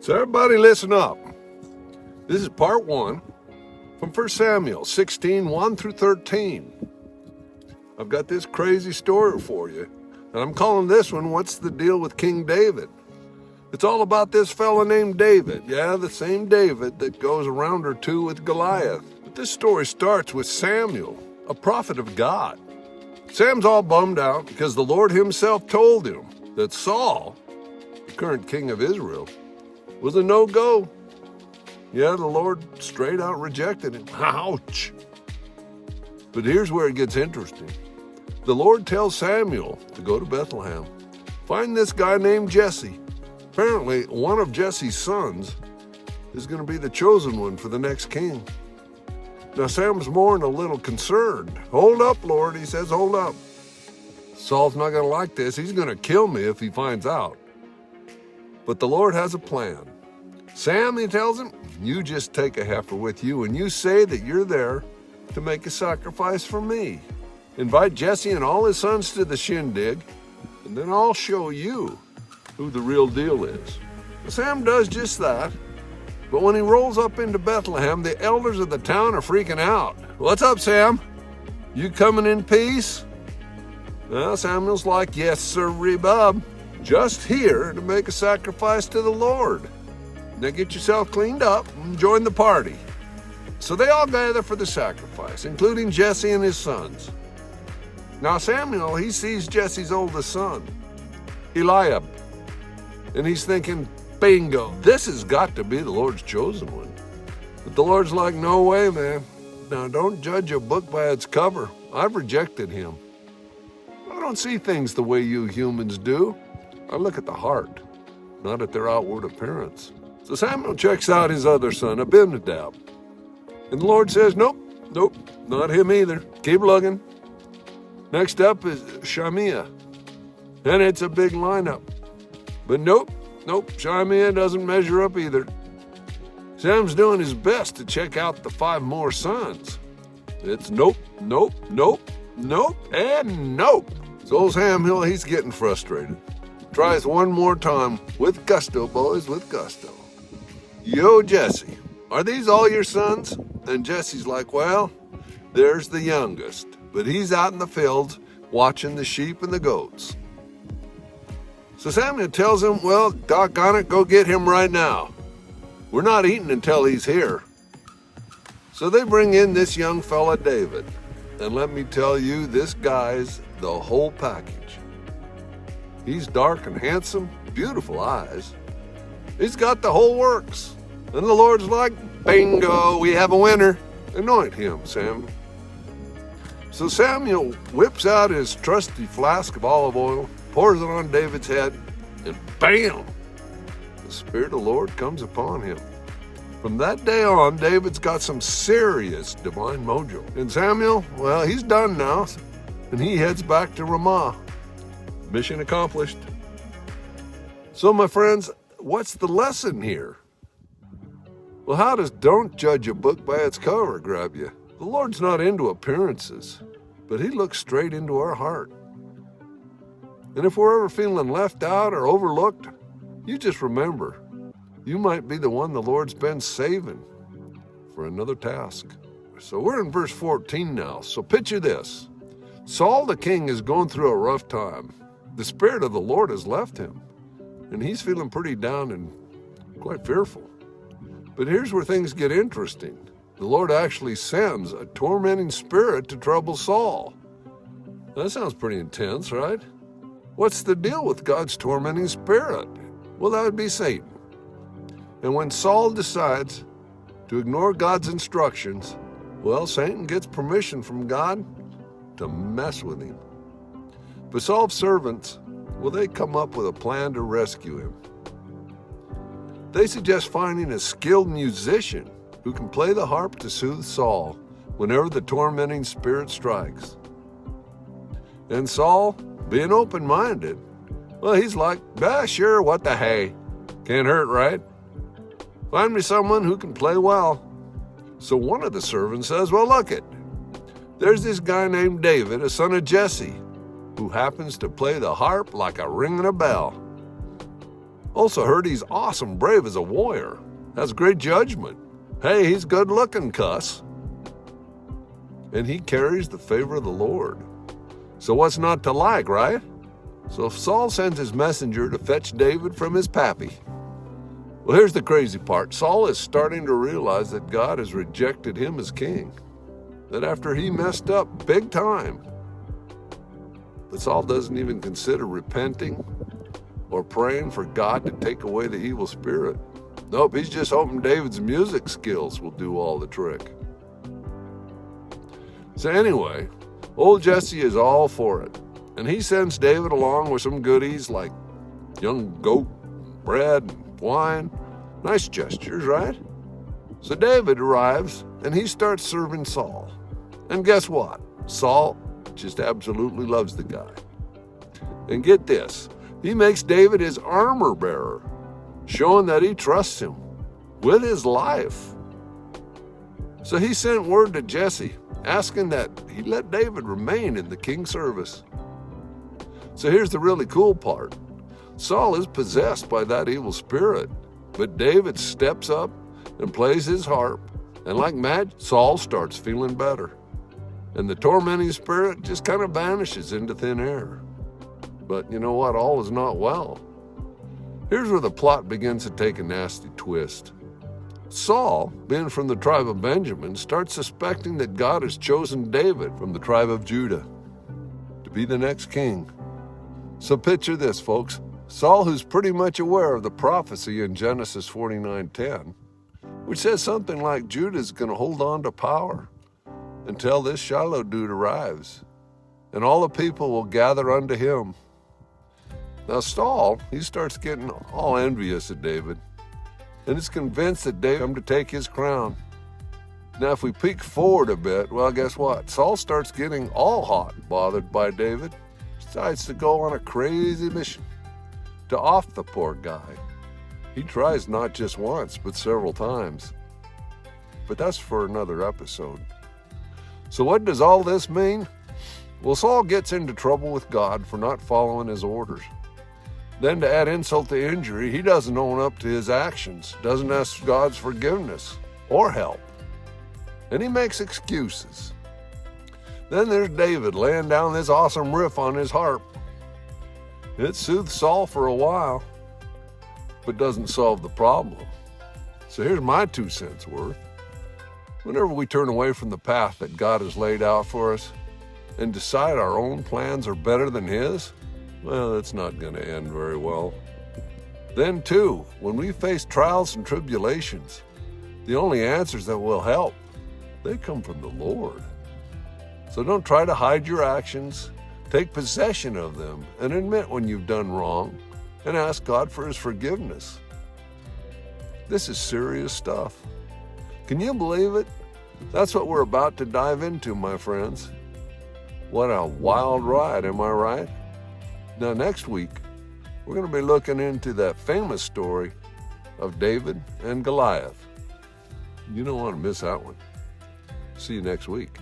So everybody listen up. This is part 1 from 1 Samuel 16, 1 through 13. I've got this crazy story for you, and I'm calling this one, What's the Deal with King David? It's all about this fella named David. Yeah, the same David that goes a round or two with Goliath. But this story starts with Samuel, a prophet of God. Sam's all bummed out because the Lord himself told him that Saul, the current king of Israel, was a no-go. Yeah, the Lord straight out rejected him. Ouch! But here's where it gets interesting. The Lord tells Samuel to go to Bethlehem. Find this guy named Jesse. Apparently, one of Jesse's sons is going to be the chosen one for the next king. Now, Sam's more than a little concerned. Hold up, Lord, he says, hold up. Saul's not going to like this. He's going to kill me if he finds out. But the Lord has a plan. Sam, he tells him, you just take a heifer with you and you say that you're there to make a sacrifice for me. Invite Jesse and all his sons to the shindig, and then I'll show you who the real deal is. Sam does just that. But when he rolls up into Bethlehem, the elders of the town are freaking out. What's up, Sam? You coming in peace? Well, Samuel's like, yes, sir, Bob. Just here to make a sacrifice to the Lord. Now get yourself cleaned up and join the party. So they all gather for the sacrifice, including Jesse and his sons. Now Samuel, he sees Jesse's oldest son, Eliab, and he's thinking, bingo, this has got to be the Lord's chosen one. But the Lord's like, no way, man. Now don't judge a book by its cover. I've rejected him. I don't see things the way you humans do. I look at the heart, not at their outward appearance. So Samuel checks out his other son, Abinadab. And the Lord says, nope, not him either. Keep looking. Next up is Shemiah. And it's a big lineup. But nope, Shemiah doesn't measure up either. Sam's doing his best to check out the 5 more sons. It's nope, and nope. So old Samuel, he's getting frustrated. Tries one more time, with gusto, boys, with gusto. Yo, Jesse, are these all your sons? And Jesse's like, well, there's the youngest, but he's out in the fields watching the sheep and the goats. So Samuel tells him, well, doggone it, go get him right now. We're not eating until he's here. So they bring in this young fella, David. And let me tell you, this guy's the whole package. He's dark and handsome, beautiful eyes. He's got the whole works. And the Lord's like, bingo, we have a winner. Anoint him, Sam. So Samuel whips out his trusty flask of olive oil, pours it on David's head, and bam! The Spirit of the Lord comes upon him. From that day on, David's got some serious divine mojo. And Samuel, well, he's done now, and he heads back to Ramah. Mission accomplished. So, my friends, what's the lesson here? Well, how does don't judge a book by its cover grab you? The Lord's not into appearances, but he looks straight into our heart. And if we're ever feeling left out or overlooked, you just remember, you might be the one the Lord's been saving for another task. So we're in verse 14 now. So picture this. Saul the king is going through a rough time. The Spirit of the Lord has left him, and he's feeling pretty down and quite fearful. But here's where things get interesting. The Lord actually sends a tormenting spirit to trouble Saul. That sounds pretty intense, right? What's the deal with God's tormenting spirit? Well, that would be Satan. And when Saul decides to ignore God's instructions, well, Satan gets permission from God to mess with him. But Saul's servants, well, they come up with a plan to rescue him. They suggest finding a skilled musician who can play the harp to soothe Saul whenever the tormenting spirit strikes. And Saul, being open-minded, well, he's like, sure, what the hey? Can't hurt, right? Find me someone who can play well. So one of the servants says, well, look it. There's this guy named David, a son of Jesse, who happens to play the harp like a ringing a bell. Also heard he's awesome brave as a warrior. Has great judgment. Hey, he's good looking, cuss. And he carries the favor of the Lord. So what's not to like, right? So Saul sends his messenger to fetch David from his pappy. Well, here's the crazy part. Saul is starting to realize that God has rejected him as king. That after he messed up big time. But Saul doesn't even consider repenting or praying for God to take away the evil spirit. Nope, he's just hoping David's music skills will do all the trick. So anyway, old Jesse is all for it. And he sends David along with some goodies like young goat, bread, and wine. Nice gestures, right? So David arrives and he starts serving Saul. And guess what? Saul just absolutely loves the guy. And get this, he makes David his armor bearer, showing that he trusts him with his life. So he sent word to Jesse, asking that he let David remain in the king's service. So here's the really cool part. Saul is possessed by that evil spirit, but David steps up and plays his harp, and like magic, Saul starts feeling better. And the tormenting spirit just kind of vanishes into thin air. But you know what? All is not well. Here's where the plot begins to take a nasty twist. Saul, being from the tribe of Benjamin, starts suspecting that God has chosen David from the tribe of Judah to be the next king. So picture this, folks. Saul, who's pretty much aware of the prophecy in Genesis 49:10, which says something like Judah's going to hold on to power until this Shiloh dude arrives, and all the people will gather unto him. Now Saul, he starts getting all envious at David, and is convinced that David come to take his crown. Now if we peek forward a bit, well, guess what? Saul starts getting all hot and bothered by David. Decides to go on a crazy mission to off the poor guy. He tries not just once, but several times. But that's for another episode. So what does all this mean? Well, Saul gets into trouble with God for not following his orders. Then to add insult to injury, he doesn't own up to his actions, doesn't ask God's forgiveness or help. And he makes excuses. Then there's David laying down this awesome riff on his harp. It soothes Saul for a while, but doesn't solve the problem. So here's my 2 cents worth. Whenever we turn away from the path that God has laid out for us and decide our own plans are better than His, well, it's not going to end very well. Then too, when we face trials and tribulations, the only answers that will help, they come from the Lord. So don't try to hide your actions. Take possession of them and admit when you've done wrong and ask God for His forgiveness. This is serious stuff. Can you believe it? That's what we're about to dive into, my friends. What a wild ride, am I right? Now next week, we're going to be looking into that famous story of David and Goliath. You don't want to miss that one. See you next week.